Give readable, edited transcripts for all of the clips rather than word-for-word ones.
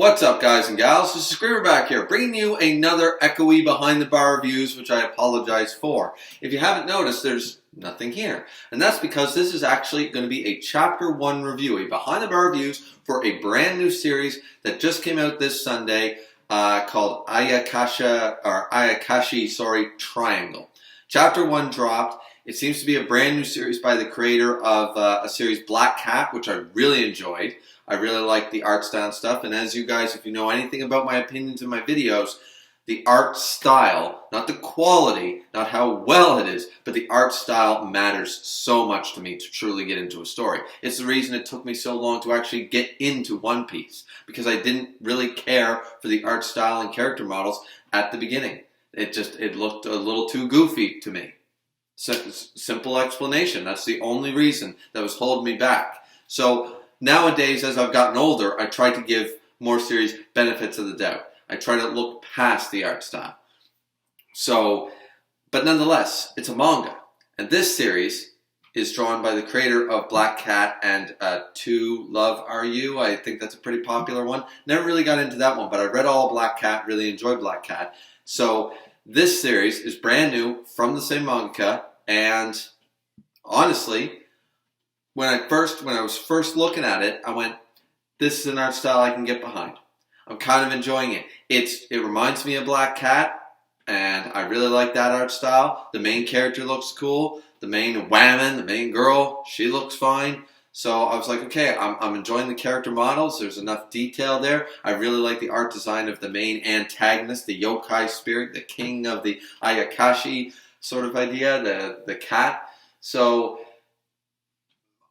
What's up, guys and gals? This is Griever back here, bringing you another echoey behind the bar reviews, which I apologize for. If you haven't noticed, there's nothing here. And that's because this is actually going to be a Chapter 1 review, a behind the bar reviews for a brand new series that just came out this Sunday called Ayakashi Triangle. Chapter 1 dropped. It seems to be a brand new series by the creator of a series Black Cat, which I really enjoyed. I really like the art style and stuff, and as you guys, if you know anything about my opinions in my videos, the art style, not the quality, not how well it is, but the art style matters so much to me to truly get into a story. It's the reason it took me so long to actually get into One Piece, because I didn't really care for the art style and character models at the beginning. It looked a little too goofy to me. Simple explanation. That's the only reason that was holding me back. So nowadays, as I've gotten older, I try to give more series benefits of the doubt. I try to look past the art style. But nonetheless, it's a manga. And this series is drawn by the creator of Black Cat and To Love Are You. I think that's a pretty popular one. Never really got into that one, but I read all Black Cat, really enjoyed Black Cat. So this series is brand new from the same mangaka, and honestly, when I was first looking at it, I went, this is an art style I can get behind. I'm kind of enjoying it. It reminds me of Black Cat, and I really like that art style. The main character looks cool. The main woman, the main girl, she looks fine. So I was like, okay, I'm enjoying the character models. There's enough detail there. I really like the art design of the main antagonist, the yokai spirit, the king of the Ayakashi sort of idea, the cat. So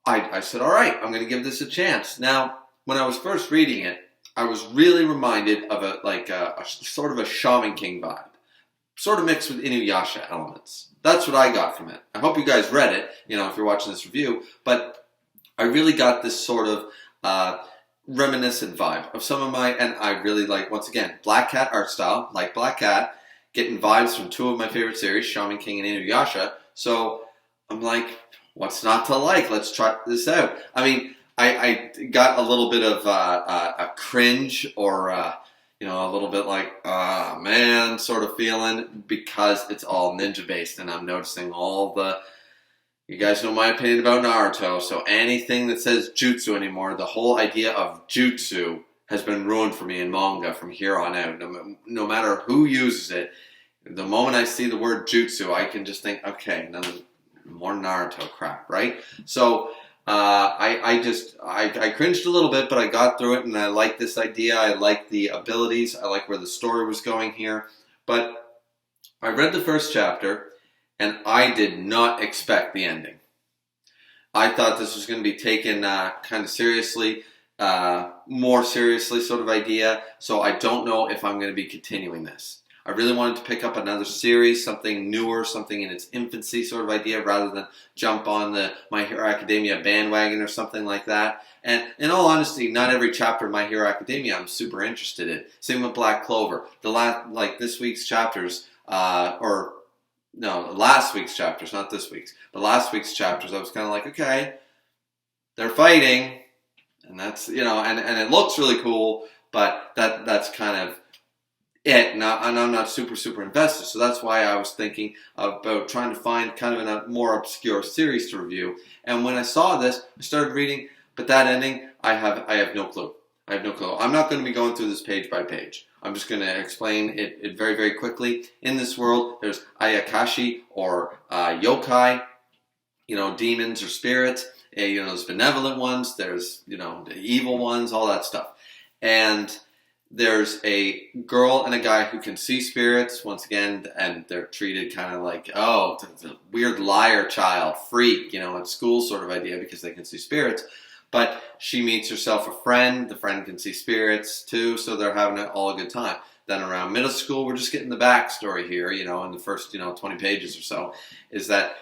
I said, all right, I'm going to give this a chance. Now, when I was first reading it, I was really reminded of a sort of a Shaman King vibe, sort of mixed with Inuyasha elements. That's what I got from it. I hope you guys read it, if you're watching this review, but I really got this sort of reminiscent vibe of some of and I really like, once again, Black Cat art style, like Black Cat, getting vibes from two of my favorite series, Shaman King and Inuyasha. So I'm like, what's not to like? Let's try this out. I mean, I got a little bit of a cringe or, a little bit like, man, sort of feeling, because it's all ninja based, and I'm noticing you guys know my opinion about Naruto, so anything that says jutsu anymore, the whole idea of jutsu has been ruined for me in manga from here on out. No matter who uses it, the moment I see the word jutsu, I can just think, okay, more Naruto crap, right? So I cringed a little bit, but I got through it, and I like this idea. I like the abilities. I like where the story was going here. But I read the first chapter, and I did not expect the ending. I thought this was going to be taken kind of seriously, more seriously sort of idea. So I don't know if I'm going to be continuing this. I really wanted to pick up another series, something newer, something in its infancy sort of idea, rather than jump on the My Hero Academia bandwagon or something like that. And in all honesty, not every chapter of My Hero Academia I'm super interested in. Same with Black Clover. This week's chapters, last week's chapters, not this week's, but last week's chapters, I was kind of like, okay, they're fighting, and that's, and it looks really cool, but that's kind of it. And I'm not super invested, so that's why I was thinking about trying to find kind of a more obscure series to review. And when I saw this, I started reading, but that ending, I have no clue. I have no clue. I'm not going to be going through this page by page. I'm just going to explain it very, very quickly. In this world, there's Ayakashi, or yokai, demons or spirits. There's benevolent ones, there's, the evil ones, all that stuff. And there's a girl and a guy who can see spirits, once again, and they're treated kind of like, oh, the weird liar child, freak, at school sort of idea, because they can see spirits. But she meets herself a friend. The friend can see spirits too, so they're having all a good time. Then around middle school, we're just getting the backstory here, in the first, 20 pages or so, is that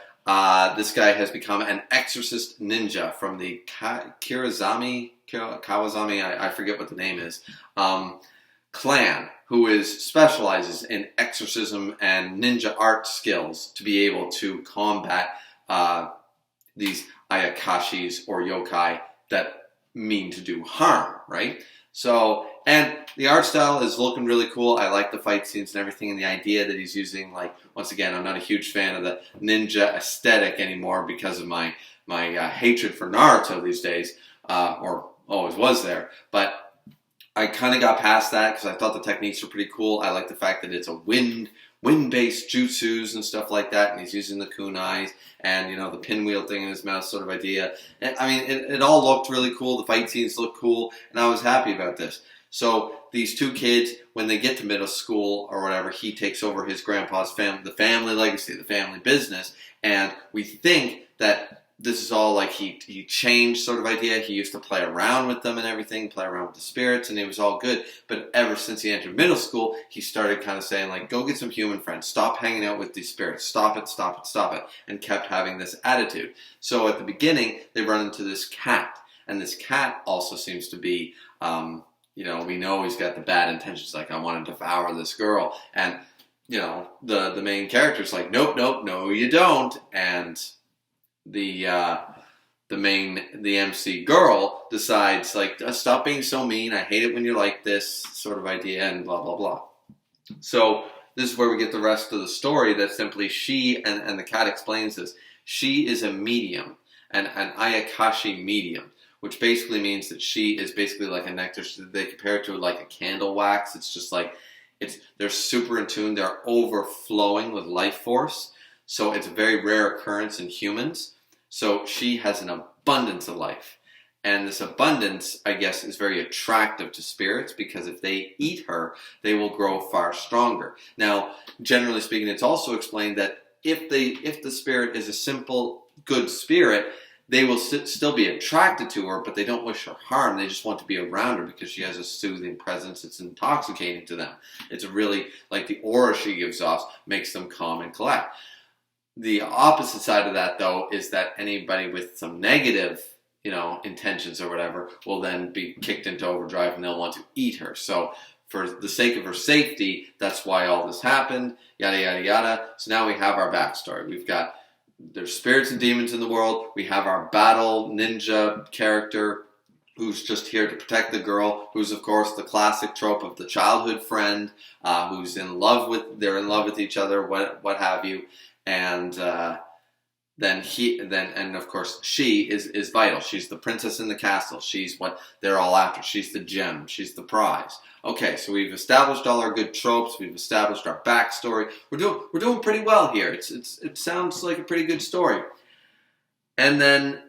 this guy has become an exorcist ninja from the Kawazami, I forget what the name is, clan, who specializes in exorcism and ninja art skills to be able to combat these Ayakashis or yokai that mean to do harm, right? So And the art style is looking really cool. I like the fight scenes and everything, and the idea that he's using, like, once again, I'm not a huge fan of the ninja aesthetic anymore because of my hatred for Naruto these days, or always was there. But I kind of got past that because I thought the techniques were pretty cool. I like the fact that it's a wind-based jutsus and stuff like that, and he's using the kunais and, you know, the pinwheel thing in his mouth sort of idea. And, I mean, it all looked really cool. The fight scenes looked cool, and I was happy about this. So these two kids, when they get to middle school or whatever, he takes over his grandpa's family, the family legacy, the family business, and we think that this is all like he changed sort of idea. He used to play around with them and everything, play around with the spirits, and it was all good. But ever since he entered middle school, he started kind of saying, like, go get some human friends. Stop hanging out with these spirits. Stop it, stop it, stop it. And kept having this attitude. So at the beginning, they run into this cat. And this cat also seems to be, you know, we know he's got the bad intentions. Like, I want to devour this girl. And, you know, the main character's like, nope, nope, no, you don't. And the MC girl decides, like, stop being so mean, I hate it when you're like this, sort of idea, and blah blah blah. So this is where we get the rest of the story, that simply she, and the cat explains this, she is a medium, an Ayakashi medium, which basically means that she is basically like a nectar. They compare it to like a candle wax. It's just like, they're super in tune, they're overflowing with life force. So it's a very rare occurrence in humans. So she has an abundance of life. And this abundance, I guess, is very attractive to spirits, because if they eat her, they will grow far stronger. Now, generally speaking, it's also explained that if the spirit is a simple, good spirit, they will still be attracted to her, but they don't wish her harm. They just want to be around her because she has a soothing presence. It's intoxicating to them. It's really, like, the aura she gives off makes them calm and collect. The opposite side of that, though, is that anybody with some negative, you know, intentions or whatever will then be kicked into overdrive and they'll want to eat her. So for the sake of her safety, that's why all this happened, yada, yada, yada. So now we have our backstory. We've got, there's spirits and demons in the world. We have our battle ninja character who's just here to protect the girl, who's, of course, the classic trope of the childhood friend, who's they're in love with each other, what have you. And then of course she is vital. She's the princess in the castle. She's what they're all after. She's the gem. She's the prize. Okay, so we've established all our good tropes. We've established our backstory. We're doing pretty well here. It sounds like a pretty good story. And then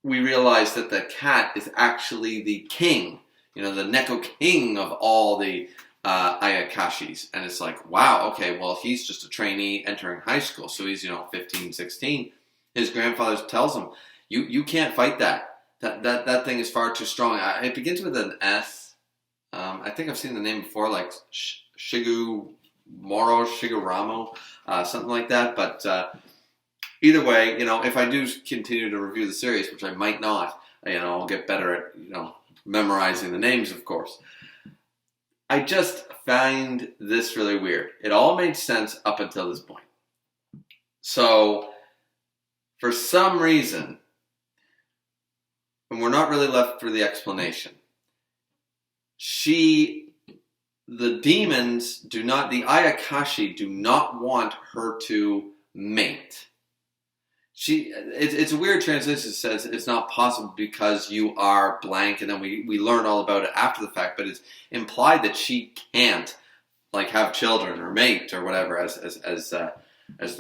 we realize that the cat is actually the king. You know, the Neko king of all the Ayakashis. And it's like, wow, okay, well, he's just a trainee entering high school, so he's, 15, 16. His grandfather tells him, you can't fight that. That thing is far too strong. It begins with an S. I think I've seen the name before, like Shiguramo, something like that. But either way, if I do continue to review the series, which I might not, I'll get better at, memorizing the names, of course. I just find this really weird. It all made sense up until this point. So, for some reason, and we're not really left for the explanation, the demons the Ayakashi do not want her to mate. It's a weird translation. It says it's not possible because you are blank, and then we learn all about it after the fact, but it's implied that she can't, like, have children or mate or whatever, as the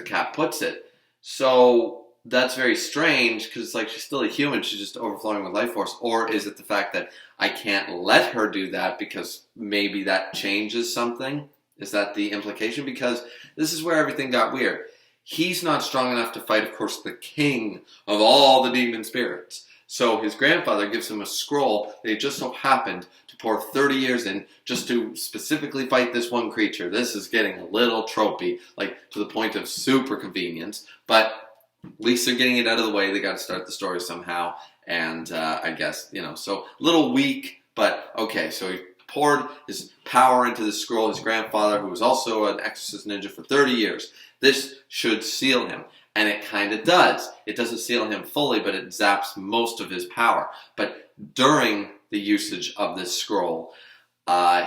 cat puts it. So that's very strange, because it's like she's still a human, she's just overflowing with life force. Or is it the fact that I can't let her do that because maybe that changes something? Is that the implication? Because this is where everything got weird. He's not strong enough to fight, of course, the king of all the demon spirits. So his grandfather gives him a scroll that he just so happened to pour 30 years in just to specifically fight this one creature. This is getting a little tropey, like to the point of super convenience. But at least they're getting it out of the way. They got to start the story somehow. And I guess, so a little weak, but okay. So he poured his power into the scroll. His grandfather, who was also an exorcist ninja for 30 years. This should seal him. And it kind of does. It doesn't seal him fully, but it zaps most of his power. But during the usage of this scroll,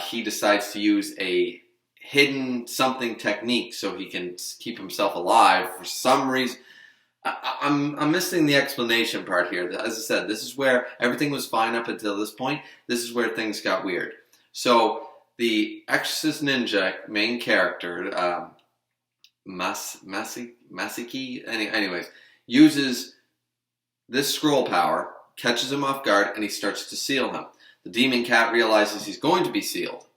he decides to use a hidden something technique so he can keep himself alive for some reason. I'm missing the explanation part here. As I said, this is where everything was fine up until this point. This is where things got weird. So the Exorcist Ninja main character, Masaki, anyways, uses this scroll power, catches him off guard, and he starts to seal him. The demon cat realizes he's going to be sealed,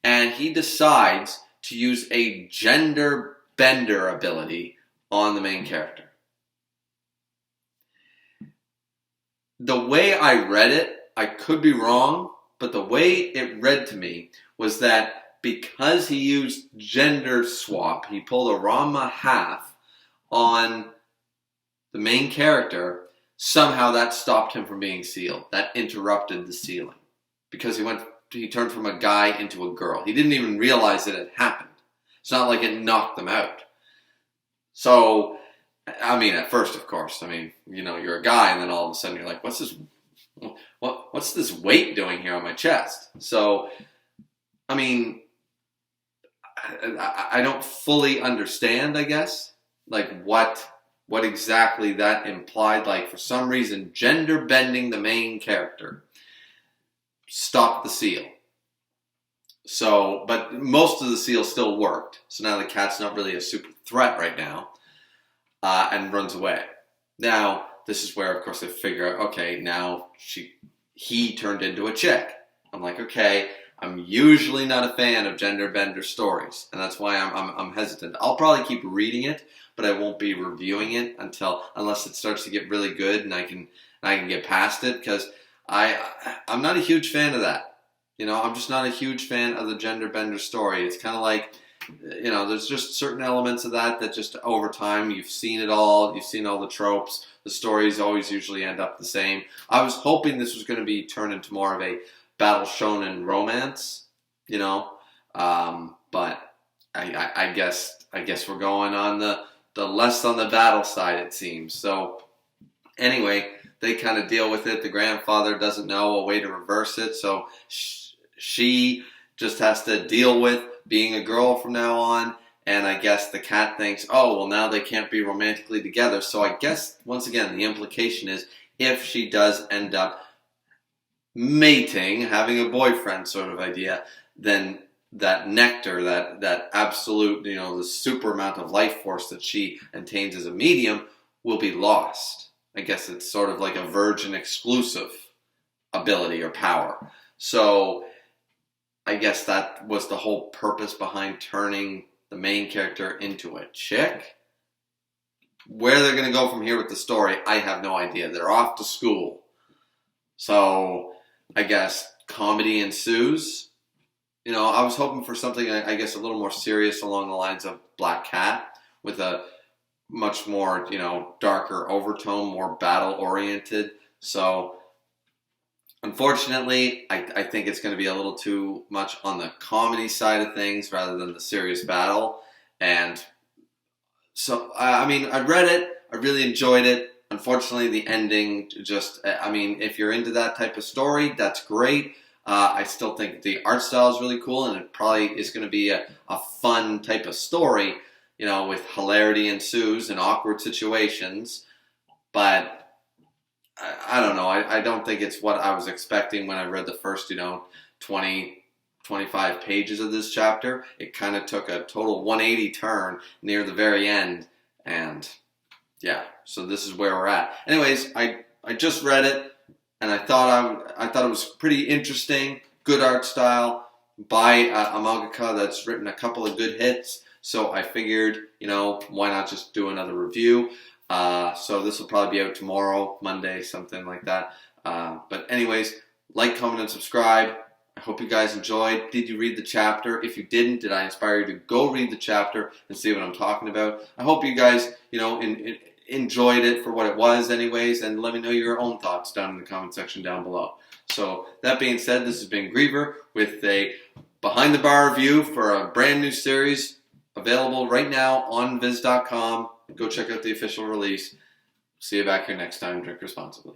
and he decides to use a gender bender ability on the main character. The way I read it, I could be wrong, but the way it read to me was that because he used gender swap, he pulled a Rama half on the main character, somehow that stopped him from being sealed. That interrupted the sealing. Because he turned from a guy into a girl. He didn't even realize it had happened. It's not like it knocked them out. So, I mean, at first, of course, I mean, you know, you're a guy, and then all of a sudden you're like, what's this weight doing here on my chest? So, I mean, I don't fully understand, I guess, like what exactly that implied. Like, for some reason, gender bending the main character stopped the seal. So, but most of the seal still worked. So now the cat's not really a super threat right now. And runs away. Now, this is where, of course, they figure out, okay, now he turned into a chick. I'm like, okay, I'm usually not a fan of gender bender stories, and that's why I'm hesitant. I'll probably keep reading it, but I won't be reviewing it unless it starts to get really good and I can get past it, because I'm not a huge fan of that. You know, I'm just not a huge fan of the gender bender story. It's kind of like, you know, there's just certain elements of that just over time, you've seen it all, you've seen all the tropes, the stories always usually end up the same. I was hoping this was going to be turned into more of a battle shonen romance, you know, but I guess we're going on the less on the battle side, it seems. So anyway, they kind of deal with it. The grandfather doesn't know a way to reverse it, so she just has to deal with being a girl from now on, and I guess the cat thinks, oh, well, now they can't be romantically together. So I guess, once again, the implication is if she does end up mating, having a boyfriend sort of idea, then that nectar, that absolute, you know, the super amount of life force that she contains as a medium will be lost. I guess it's sort of like a virgin exclusive ability or power. So I guess that was the whole purpose behind turning the main character into a chick. Where they're going to go from here with the story, I have no idea. They're off to school. So I guess comedy ensues. You know, I was hoping for something, I guess, a little more serious along the lines of Black Cat, with a much more, you know, darker overtone, more battle-oriented. So unfortunately, I think it's going to be a little too much on the comedy side of things rather than the serious battle. And so, I mean, I read it. I really enjoyed it. Unfortunately, the ending just, I mean, if you're into that type of story, that's great. I still think the art style is really cool, and it probably is going to be a fun type of story, you know, with hilarity ensues and awkward situations. But I don't know. I don't think it's what I was expecting when I read the first, you know, 20, 25 pages of this chapter. It kind of took a total 180 turn near the very end. And yeah, so this is where we're at. Anyways, I just read it, and I thought it was pretty interesting. Good art style by a mangaka that's written a couple of good hits. So I figured, you know, why not just do another review? So this will probably be out tomorrow, Monday, something like that. But anyways, like, comment, and subscribe. I hope you guys enjoyed. Did you read the chapter? If you didn't, did I inspire you to go read the chapter and see what I'm talking about? I hope you guys, you know, enjoyed it for what it was anyways, and let me know your own thoughts down in the comment section down below. So that being said, this has been Griever with a behind the bar review for a brand new series available right now on Viz.com. Go check out the official release. See you back here next time. Drink responsibly.